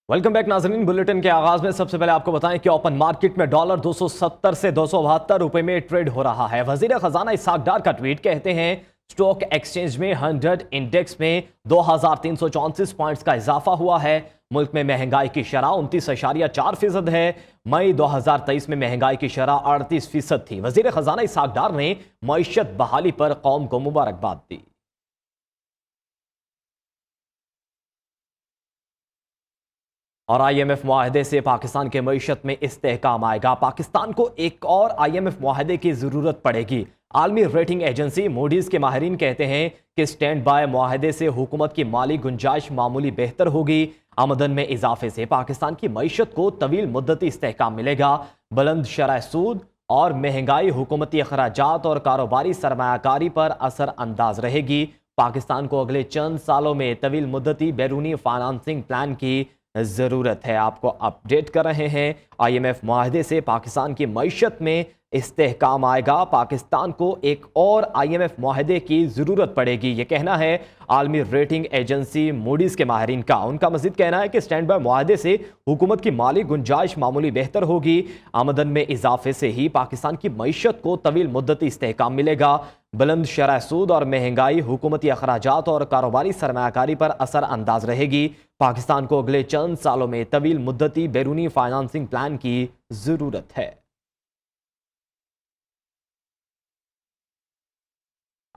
Welcome back नाजरीन। Bulletin के आगाज में सबसे पहले आपको बताएं कि ओपन मार्केट में डॉलर 270 से 272 रुपए में ट्रेड हो रहा है। वजीर खजाना इसहाक डार का ट्वीट कहते हैं स्टॉक एक्सचेंज में 100 इंडेक्स में 2334 पॉइंट्स का इजाफा हुआ है। मुल्क में महंगाई की शरह 29.4% है। मई 2023 में महंगाई की शरह 38% थी। वजीर खजाना इसहाक डार ने मईशत बहाली पर कौम को मुबारकबाद दी। और IMF मुआहदे से पाकिस्तान के मईशत में इस्तेहकाम आएगा। पाकिस्तान को एक और IMF मुआहदे की जरूरत पड़ेगी। आलमी रेटिंग एजेंसी मूडीज के माहिरीन कहते हैं कि स्टैंड बाय मुआहदे से हुकूमत की माली गुंजाइश मामूली बेहतर होगी। आमदन में इजाफे से पाकिस्तान की मईशत को तवील मुद्दती इस्तेहकाम मिलेगा। बुलंद शरह सूद और महंगाई हुकूमती अखराजात और कारोबारी सरमायाकारी पर असर अंदाज रहेगी। पाकिस्तान को अगले चंद सालों में तवील मुद्दती बैरूनी फाइनेंसिंग प्लान की ज़रूरत है। आपको अपडेट कर रहे हैं। IMF मुआहदे से पाकिस्तान की मईशत में इस्तेहकाम आएगा। पाकिस्तान को एक और IMF मुआहदे की ज़रूरत पड़ेगी, ये कहना है आलमी रेटिंग एजेंसी मूडीज़ के माहिरीन का। उनका मज़ीद कहना है कि स्टैंड बाय मुआहदे से हुकूमत की माली गुंजाइश मामूली बेहतर होगी। आमदन में इजाफे से ही पाकिस्तान की मईशत को तवील मुद्दती इस्तेहकाम मिलेगा। बुलंद शरह सूद और महंगाई हुकूमती अखराजात और कारोबारी सरमायाकारी पर असर अंदाज रहेगी। पाकिस्तान को अगले चंद सालों में तवील मुद्दती बैरूनी फाइनेंसिंग प्लान की ज़रूरत है।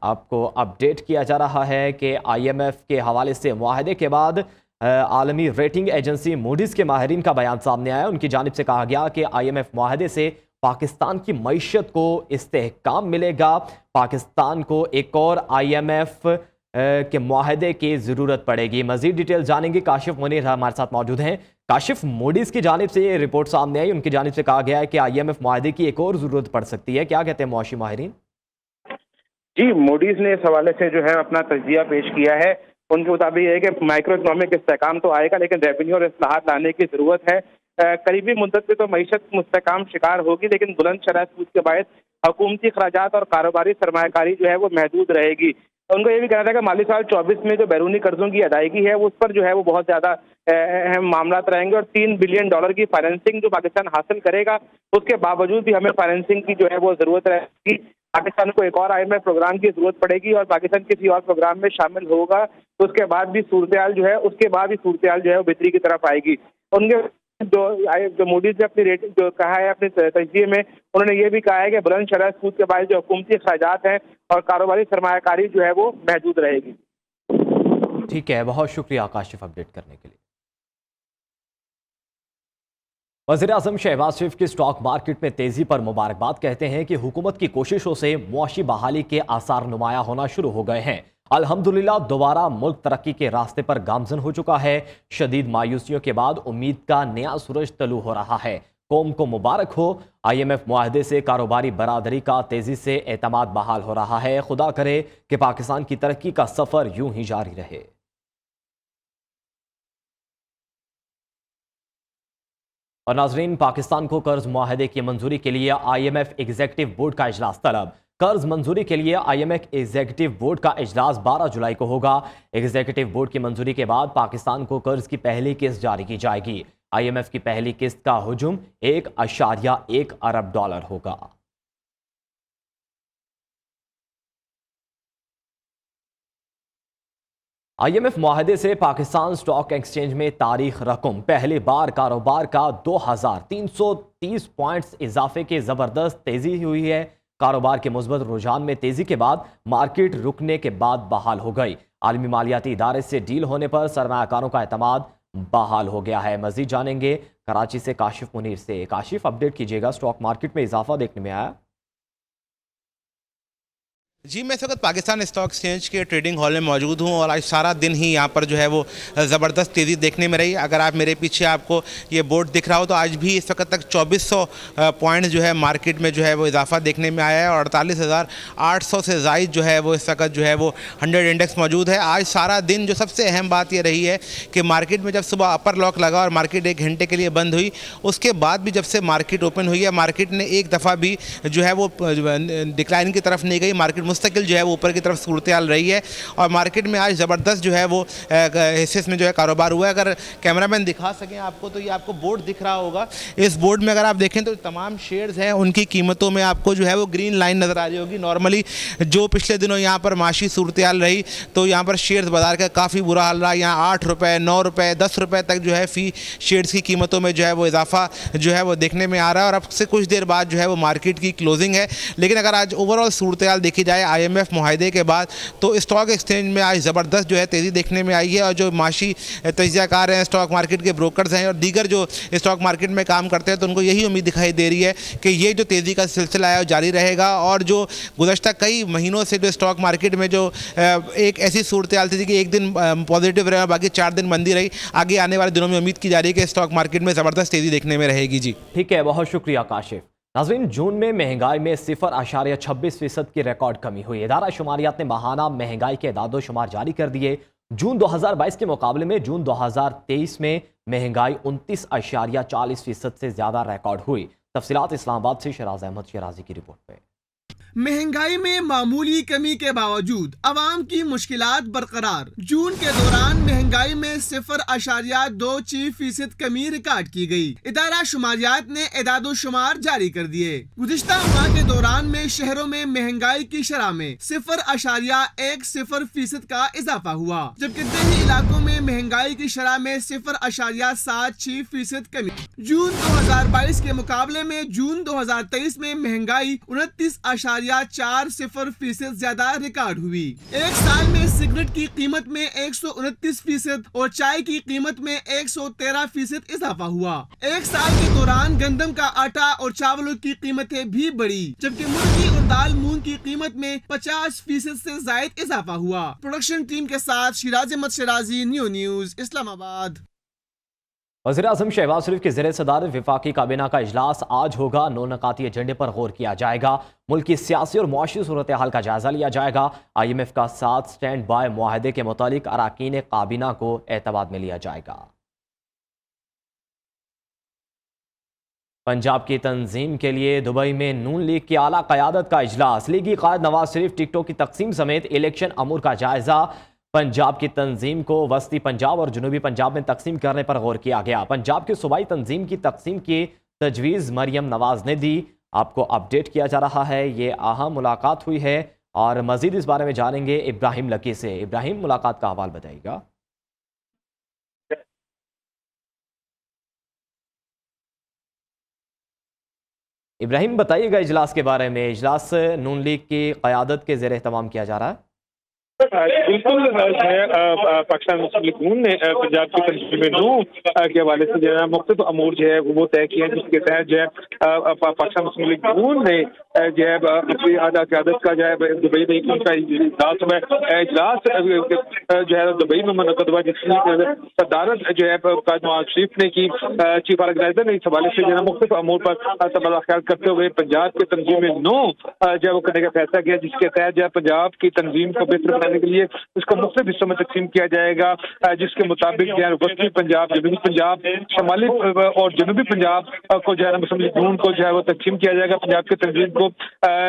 आपको अपडेट किया जा रहा है कि IMF के हवाले से मुआहदे के बाद आलमी रेटिंग एजेंसी मूडीज़ के माहिरीन का बयान सामने आया। उनकी जानिब से कहा गया कि IMF मुआहदे से पाकिस्तान की मईशत को इस्तेहकाम मिलेगा। पाकिस्तान को एक और IMF के मुआहदे की ज़रूरत पड़ेगी। मज़ीद डिटेल जानेंगे। काशिफ मुनीर हमारे साथ मौजूद हैं। काशिफ, मूडीज़ की जानिब से ये रिपोर्ट सामने आई, उनकी जानिब से कहा गया है कि IMF मुआहदे की एक और ज़रूरत पड़ सकती है। क्या कहते हैं मुआशी माहिरीन? जी, मूडीज ने इस हवाले से जो है अपना तजिया पेश किया है। उनके मुताबिक ये है कि माइक्रो इकोनॉमिक इस्तेहकाम तो आएगा, लेकिन रेवेन्यू और इस्लाहात लाने की जरूरत है। करीबी मुद्दत में तो मईशत मुस्तकाम शिकार होगी, लेकिन बुलंद शरह सूद के बायस हुकूमती अखराजात और कारोबारी सरमायाकारी जो है वो महदूद रहेगी। उनको ये भी कहना था कि माली साल 24 में जो बैरूनी कर्जों की अदायगी है उस पर जो है वो बहुत ज्यादा अहम मामला रहेंगे। और $3 बिलियन की फाइनेंसिंग जो पाकिस्तान हासिल करेगा, उसके बावजूद भी हमें फाइनेंसिंग की जो है वो जरूरत रहेगी। पाकिस्तान को एक और IMF प्रोग्राम की जरूरत पड़ेगी और पाकिस्तान किसी और प्रोग्राम में शामिल होगा तो उसके बाद भी सूरत-ए-हाल जो है वो बेहतरी की तरफ आएगी। उनके जो मूडीज ने अपनी रेटिंग जो कहा है अपने तजज़िये में, उन्होंने ये भी कहा है कि बुलंद शरह सूद के बाद जो हुकूमती अखराजात हैं और कारोबारी सरमायाकारी जो है वो महदूद रहेगी। ठीक है, बहुत शुक्रिया काशिफ अपडेट करने के लिए। वज़ीर-ए-आज़म शहबाज शरीफ की स्टॉक मार्केट में तेजी पर मुबारकबाद कहते हैं कि हुकूमत की कोशिशों से मुआशी बहाली के आसार नुमाया होना शुरू हो गए हैं। अल्हम्दुलिल्लाह दोबारा मुल्क तरक्की के रास्ते पर गामजन हो चुका है। शदीद मायूसियों के बाद उम्मीद का नया सूरज तलू हो रहा है। कौम को मुबारक हो। IMF मुआहदे से कारोबारी बरादरी का तेजी से एतमाद बहाल हो रहा है। खुदा करे कि पाकिस्तान की तरक्की का सफर यूं ही जारी रहे। और नाजरीन, पाकिस्तान को कर्ज मुआहदे की मंजूरी के लिए IMF एग्जीक्यूटिव बोर्ड का इजलास तलब। कर्ज मंजूरी के लिए IMF एग्जीक्यूटिव बोर्ड का इजलास 12 जुलाई को होगा। एग्जीक्यूटिव बोर्ड की मंजूरी के बाद पाकिस्तान को कर्ज की पहली किस्त जारी की जाएगी। IMF की पहली किस्त का हुजूम $1.1 अरब होगा। IMF मुआहदे से पाकिस्तान स्टॉक एक्सचेंज में तारीख रकम पहली बार कारोबार का 2330 पॉइंट्स इजाफे के जबरदस्त तेजी हुई है। कारोबार के मुस्बत रुझान में तेजी के बाद मार्केट रुकने के बाद बहाल हो गई। आलमी मालियाती इदारे से डील होने पर सरमायाकारों का एतमाद बहाल हो गया है। मजीद जानेंगे कराची से काशिफ मुनीर से। काशिफ, अपडेट कीजिएगा। स्टॉक मार्केट में इजाफा देखने में आया। जी, मैं इस वक्त पाकिस्तान स्टॉक एक्सचेंज के ट्रेडिंग हॉल में मौजूद हूं और आज सारा दिन ही यहां पर जो है वो ज़बरदस्त तेज़ी देखने में रही। अगर आप मेरे पीछे आपको ये बोर्ड दिख रहा हो तो आज भी इस वक्त तक 2400 पॉइंट जो है मार्केट में जो है वो इजाफा देखने में आया है और 48,800 से ज़ायद जो है वो इस वक्त जो है वो 100 इंडेक्स मौजूद है। आज सारा दिन जो सबसे अहम बात ये रही है कि मार्केट में जब सुबह अपर लॉक लगा और मार्केट 1 घंटे के लिए बंद हुई, उसके बाद भी जब से मार्केट ओपन हुई है, मार्केट ने एक दफ़ा भी जो है वो डिक्लाइन की तरफ नहीं गई। मार्केट मुस्तकिल जो है वो ऊपर की तरफ सूरत-ए-हाल रही है और मार्केट में आज ज़बरदस्त जो है वो हिस्से में जो है कारोबार हुआ है। अगर कैमरामैन दिखा सकें आपको तो ये आपको बोर्ड दिख रहा होगा। इस बोर्ड में अगर आप देखें तो तमाम शेयर्स हैं उनकी कीमतों में आपको जो है वो ग्रीन लाइन नज़र आ रही होगी। नॉर्मली जो पिछले दिनों यहाँ पर माशी सूरत-ए-हाल रही तो यहाँ पर शेयर्स बाज़ार का काफ़ी बुरा हाल रहा। यहाँ 8 रुपये, 9 रुपये, 10 रुपये तक जो है फ़ी शेयर्स की कीमतों में जो है वो इजाफा जो है वो देखने में आ रहा है और अब से कुछ देर बाद जो है वो मार्केट की क्लोजिंग है। लेकिन अगर आज ओवरऑल सूरत-ए-हाल देखी जाए IMF मुआहदे के बाद तो स्टॉक एक्सचेंज में आज ज़बरदस्त जो है तेज़ी देखने में आई है और जो माशी तजियाकार हैं, स्टॉक मार्केट के ब्रोकर्स हैं और दीगर जो स्टॉक मार्केट में काम करते हैं तो उनको यही उम्मीद दिखाई दे रही है कि ये जो तेज़ी का सिलसिला है वो जारी रहेगा और जो गुज़श्ता कई महीनों से जो स्टॉक मार्केट में जो एक ऐसी सूरत-ए-हाल थी कि एक दिन पॉजिटिव रहे और बाकी 4 दिन मंदी रही, आगे आने वाले दिनों में उम्मीद की जा रही है कि स्टॉक मार्केट में ज़बरदस्त तेज़ी देखने में रहेगी। जी ठीक है, बहुत शुक्रिया काशिफ। नाज़रीन, जून में महंगाई में 0.26% की रिकॉर्ड कमी हुई। इदारा शुमारियात ने माहाना महंगाई के एदाद शुमार जारी कर दिए। जून 2022 के मुकाबले में जून 2023 में महंगाई 29.40% से ज्यादा रिकॉर्ड हुई। तफसीलात इस्लामाबाद से शराज अहमद शिराजी की रिपोर्ट में। महंगाई में मामूली कमी के बावजूद अवाम की मुश्किलात बरकरार। जून के दौरान महंगाई में 0.26% कमी रिकॉर्ड की गई। इदारा शुमारियात ने एदादो शुमार जारी कर दिए। गुज़िश्ता माह के दौरान में शहरों में महंगाई की शरह में 0.10% का इजाफा हुआ, जबकि देही इलाकों में महंगाई की शरह में 0.76% कमी। जून 2022 के मुकाबले में जून 2023 में महंगाई 29.40% ज्यादा रिकॉर्ड हुई। एक साल में सिगरेट की कीमत में 129% और चाय की कीमत में 113% इजाफा हुआ। एक साल के दौरान गंदम का आटा और चावलों की कीमतें भी बढ़ी, जबकि मुर्गी और दाल मूंग की कीमत में 50% से जायद इजाफा हुआ। प्रोडक्शन टीम के साथ शिराज अहमद शिराजी, न्यूज़ इस्लामाबाद। वज़ीर-ए-आज़म शहबाज शरीफ की ज़ेर सदारत वफाकी काबीना का इजलास आज होगा। 9 नुकाती एजेंडे पर गौर किया जाएगा। मुल्क की सियासी और मुआशी सूरत हाल का जायजा लिया जाएगा। IMF का साथ स्टैंड बाय मुआहदे के मुतालिक अराकीन काबीना को एतमाद में लिया जाएगा। पंजाब की तंजीम के लिए दुबई में नून लीग की आला क़यादत का इजलास। लीगी क़ायद नवाज शरीफ टिकटों की तकसीम समेत इलेक्शन अमूर का जायजा। पंजाब की तंजीम को वस्ती पंजाब और जनूबी पंजाब में तकसीम करने पर गौर किया गया। पंजाब की सूबाई तंजीम की तकसीम की तजवीज़ मरियम नवाज ने दी। आपको अपडेट किया जा रहा है, ये अहम मुलाकात हुई है और मजीद इस बारे में जानेंगे इब्राहिम लकी से। इब्राहिम, मुलाकात का हवाल बताइएगा। इब्राहिम, बताइएगा इजलास के बारे में। इजलास नून लीग की क़यादत के ज़ेर एहतमाम किया जा रहा है। बिल्कुल जो है पाकिस्तान मुस्लिम लीग नून ने पंजाब की तंजीम में नू के हवाले से जो है मुख्तलिफ अमूर जो है वो तय किए हैं, जिसके तहत जो है पाकिस्तान मुस्लिम लीग नून ने जो है अपनी आला क़यादत का जो है दुबई में उनका इजलास जो है दुबई में मुनक़्क़द हुआ, जिसकी सदारत जो है नवाज शरीफ ने की। चीफ ऑर्गेनाइजर ने इस हवाले से जो है मुख्तलिफ अमूर पर तबादला ख्याल करते हुए पंजाब की तंजीम में नू जो है वो करने का फैसला किया, जिसके तहत जो है पंजाब की तंजीम को बेहतर के लिए उसको मुख्तलिफ हिस्सों में तकसीम किया जाएगा, जिसके मुताबिक जो है वस्ती पंजाब, जनूबी पंजाब, शमाली और जनूबी पंजाब को जो है मुस्लिम लीग नून को जो है वो तकसीम किया जाएगा। पंजाब की तंजीम को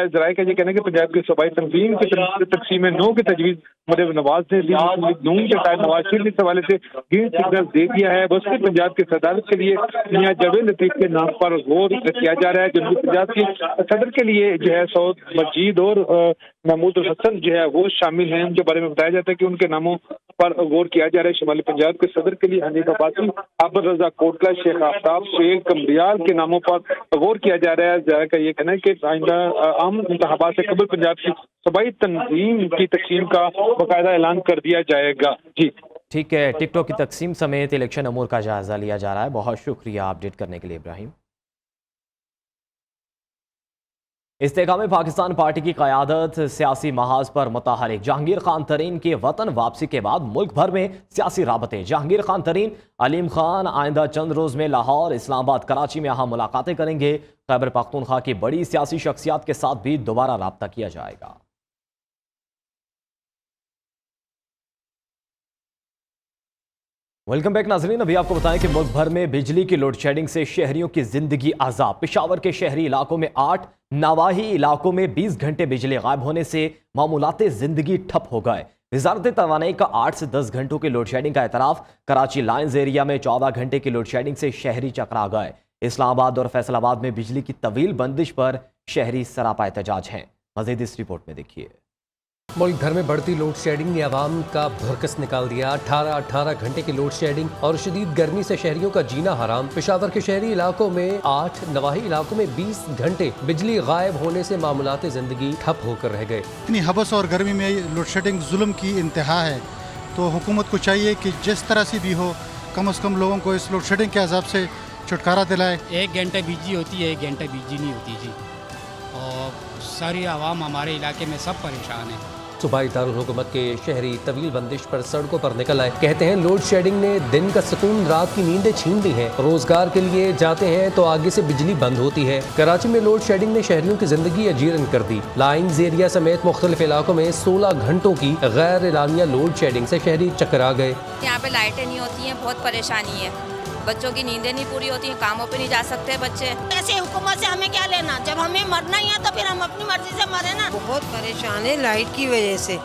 जराये का ये कहना है कि पंजाब की सूबाई तंजीम की तकसीम नौ की तजवीज़ मरियम नवाज ने दी। मुस्लिम लीग नून के साथ नवाज शरीफ ने इस हवाले से ग्रीन सिग्नल दे दिया है। वस्ती पंजाब की सदारत के लिए मियां जावेद लतीफ के नाम पर गौर किया जा रहा है। जनूबी पंजाब की सदर के लिए जो है सऊद मजीद और महमूद हसन जो है वो शामिल हैं। उनके बारे में बताया जाता है कि उनके नामों पर गौर किया जा रहा है। शुमाली पंजाब के सदर के लिए हनीफ अब्बासी, अब्दुल रज़ाक कोटला, शेख आफ्ताब, शेख कमरियाल के नामों पर गौर किया जा रहा है। ज़ाहिर का ये कहना है कि आइंदा आम इंतखाबात से कबल पंजाब की सूबाई तंजीम की तकसीम का बाकायदा ऐलान कर दिया जाएगा। जी ठीक है, टिकटॉक की तकसीम समेत इलेक्शन अमूर का जायजा लिया जा रहा है। बहुत शुक्रिया अपडेट करने के लिए इब्राहिम। इस्तेकाम पाकिस्तान पार्टी की क़यादत सियासी महाज पर मुतहरिक। जहांगीर खान तरीन की वतन वापसी के बाद मुल्क भर में सियासी राबते। जहांगीर खान तरीन, अलीम खान आइंदा चंद रोज़ में लाहौर, इस्लामाबाद, कराची में अहम मुलाकातें करेंगे। खैबर पख्तूनख्वा की बड़ी सियासी शख्सियात के साथ भी दोबारा राब्ता किया जाएगा। वेलकम बैक नाजरीन। अभी आपको बताएं कि मुल्क भर में बिजली की लोड शेडिंग से शहरियों की जिंदगी अजाब। पेशावर के शहरी इलाकों में 8, नवाही इलाकों में 20 घंटे बिजली गायब होने से मामूलाते जिंदगी ठप हो गए। वजारत तवानाई का 8 से 10 घंटों की लोड शेडिंग का एतराफ़। कराची लाइन्स एरिया में 14 घंटे की लोड शेडिंग से शहरी चकरा गए। इस्लामाबाद और फैसलाबाद में बिजली की तवील बंदिश पर शहरी सरापा एहतजाज हैं। मज़ीद इस रिपोर्ट में देखिए। मुल्क भर में बढ़ती लोड शेडिंग ने आवाम का भुरकस निकाल दिया। 18 घंटे की लोड शेडिंग और शदीद गर्मी से शहरियों का जीना हराम। पेशावर के शहरी इलाकों में 8, नवाही इलाकों में 20 घंटे बिजली गायब होने से मामूलाते ज़िंदगी ठप होकर रह गए। इतनी हबस और गर्मी में लोड शेडिंग जुल्म की इंतहा है, तो हुकूमत को चाहिए कि जिस तरह से भी हो कम से कम लोगों को इस लोड शेडिंग के अजाब से छुटकारा दिलाए। 1 घंटा बिजली होती है, 1 घंटा बिजली नहीं होती जी, और सारी आवाम हमारे इलाके में सब परेशान है। सूबाई दारुल हुकूमत के शहरी तवील बंदिश पर सड़कों पर निकल आए। कहते हैं लोड शेडिंग ने दिन का सुकून, रात की नींदें छीन ली हैं। रोजगार के लिए जाते हैं तो आगे से बिजली बंद होती है। कराची में लोड शेडिंग ने शहरियों की जिंदगी अजीरन कर दी। लाइन्स एरिया समेत मुख्तलिफ इलाकों में 16 घंटों की गैर एलानिया लोड शेडिंग से शहरी चकरा गए। यहाँ पे लाइटें नहीं होती हैं, बहुत परेशानी है। बच्चों की नींदें नहीं पूरी होती हैं, कामों पे नहीं जा सकते बच्चे। ऐसे हुकूमत से हमें क्या लेना, जब हमें मरना ही है तो फिर हम अपनी मर्जी से मरे ना। बहुत परेशान है लाइट की वजह से।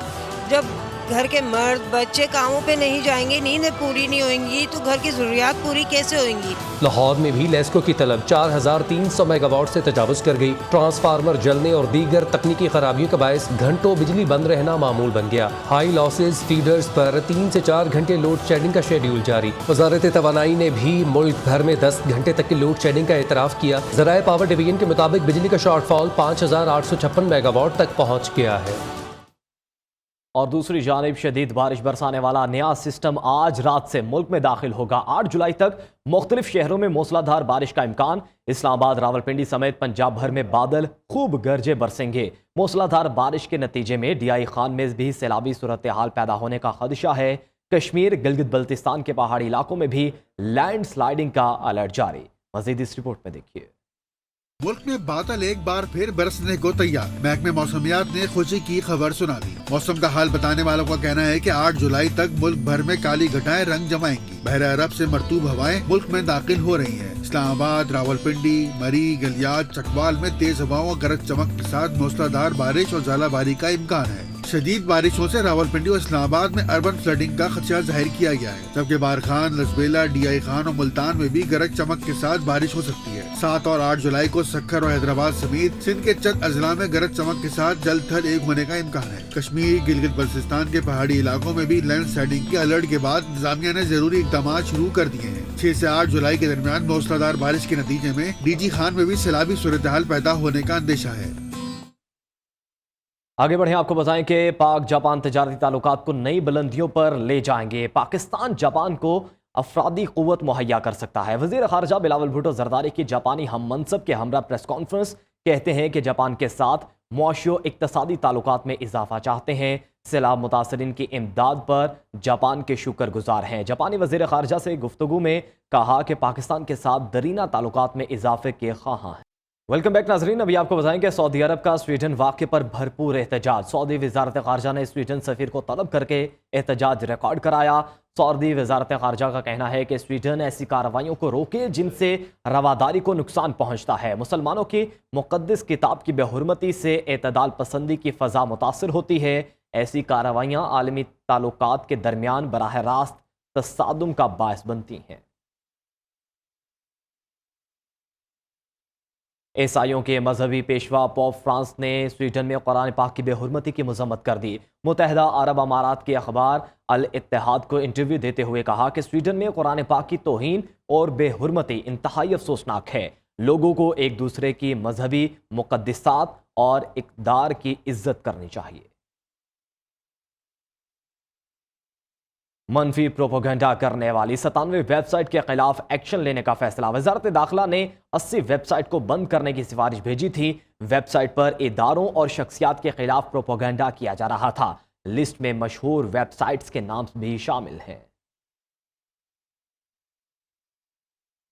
जब घर के मर्द बच्चे कामों पे नहीं जाएंगे, नींदें पूरी नहीं होंगी, तो घर की जरूरियात पूरी कैसे होंगी। लाहौर में भी लेस्को की तलब 4300 मेगावाट से तजावुज कर गई। ट्रांसफार्मर जलने और दीगर तकनीकी खराबियों के बायस घंटों बिजली बंद रहना मामूल बन गया। हाई लॉसेज फीडर्स पर 3 से 4 घंटे लोड शेडिंग का शेड्यूल जारी। वजारत तवानाई ने भी मुल्क भर में 10 घंटे तक की लोड शेडिंग का एतराफ़ किया। ज़राए पावर डिवीजन के मुताबिक बिजली का शॉर्टफॉल 5856 मेगावाट तक पहुँच गया है। और दूसरी जानिब शदीद बारिश बरसाने वाला नया सिस्टम आज रात से मुल्क में दाखिल होगा। 8 जुलाई तक मुख्तलिफ शहरों में मूसलाधार बारिश का इम्कान। इस्लामाबाद, रावलपिंडी समेत पंजाब भर में बादल खूब गरजे बरसेंगे। मूसलाधार बारिश के नतीजे में DI खान में भी सैलाबी सूरत हाल पैदा होने का खदशा है। कश्मीर, गिलगित बल्तिस्तान के पहाड़ी इलाकों में भी लैंड स्लाइडिंग का अलर्ट जारी। मजीद इस रिपोर्ट में देखिए। मुल्क में बादल एक बार फिर बरसने को तैयार। महकमे मौसमियात ने खुशी की खबर सुना दी। मौसम का हाल बताने वालों का कहना है कि 8 जुलाई तक मुल्क भर में काली घटाएं रंग जमाएंगी। बहरे अरब से मरतूब हवाएं मुल्क में दाखिल हो रही हैं। इस्लामाबाद, रावलपिंडी, मरी, गलियात, चकवाल में तेज हवाओं, गरज चमक के साथ मूसलाधार बारिश और ज़ालाबारी का इम्कान है। शदीद बारिशों से रावलपिंडी और इस्लामाबाद में अर्बन फ्लडिंग का खदशा जाहिर किया गया है, जबकि बारखान, लसबेला, DI खान और मुल्तान में भी गरज चमक के साथ बारिश हो सकती है। 7 और 8 जुलाई को सक्खर और हैदराबाद समेत सिंध के चंद अजला में गरज चमक के साथ जल थल एक होने का इम्कान है। कश्मीर, गिलगित बल्तिस्तान के पहाड़ी इलाकों में भी लैंड स्लाइडिंग के अलर्ट के बाद इंतजामिया ने जरूरी इकदाम शुरू कर दिए हैं। 6 से 8 जुलाई के दरमियान मूसलाधार बारिश के नतीजे में DG खान में भी सैलाबी सूरत हाल पैदा होने का अंदेशा है। आगे बढ़ें, आपको बताएं कि पाक जापान तजारती ताल्लुकात को नई बुलंदियों पर ले जाएंगे। पाकिस्तान जापान को अफरादी क़ुव्वत मुहैया कर सकता है। वज़ीर ख़ारजा बिलावल भुट्टो ज़रदारी की जापानी हम मनसब के हमरा प्रेस कॉन्फ्रेंस कहते हैं कि जापान के साथ मुआशी और इक़्तिसादी ताल्लुकात में इजाफा चाहते हैं। सैलाब मुतासरीन की इमदाद पर जापान के शुक्रगुजार हैं। जापानी वज़ीर ख़ारजा से गुफ्तगू में कहा कि पाकिस्तान के साथ दरीना ताल्लुकात में इजाफे के ख्वाहां हैं। वेलकम बैक नाजरीन। अभी आपको बताएंगे सऊदी अरब का स्वीडन वाक़े पर भरपूर एहतजाज। सऊदी वज़ारत ख़ारजा ने स्वीडन सफ़ीर को तलब करके एहतजाज रिकॉर्ड कराया। सऊदी वज़ारत ख़ारजा का कहना है कि स्वीडन ऐसी कार्रवाइयों को रोके जिनसे रवादारी को नुकसान पहुँचता है। मुसलमानों की मुक़द्दस किताब की बेहुरमती से एतदाल पसंदी की फ़ज़ा मुतासर होती है। ऐसी कार्रवाइयाँ आलमी ताल्लुकात के दरमियान बराह रास्त तसादुम का बायस बनती हैं। ईसाइयों के मजहबी पेशवा पोप फ्रांस ने स्वीडन में कुरान पाक की बेहुरमती की मजम्मत कर दी। मुत्तहिदा अरब अमारात के अखबार अल इत्तेहाद को इंटरव्यू देते हुए कहा कि स्वीडन में कुरान पाक की तौहीन और बेहुरमती इंतहाई अफसोसनाक है। लोगों को एक दूसरे की मजहबी मुक़द्दसात और इक़दार की इज्जत करनी चाहिए। मनफी प्रोपोगंडा करने वाली 97 वेबसाइट के खिलाफ एक्शन लेने का फैसला। वजारत दाखिला ने 80 वेबसाइट को बंद करने की सिफारिश भेजी थी। वेबसाइट पर इदारों और शख्सियात के खिलाफ प्रोपोगंडा किया जा रहा था। लिस्ट में मशहूर वेबसाइट्स के नाम भी शामिल हैं।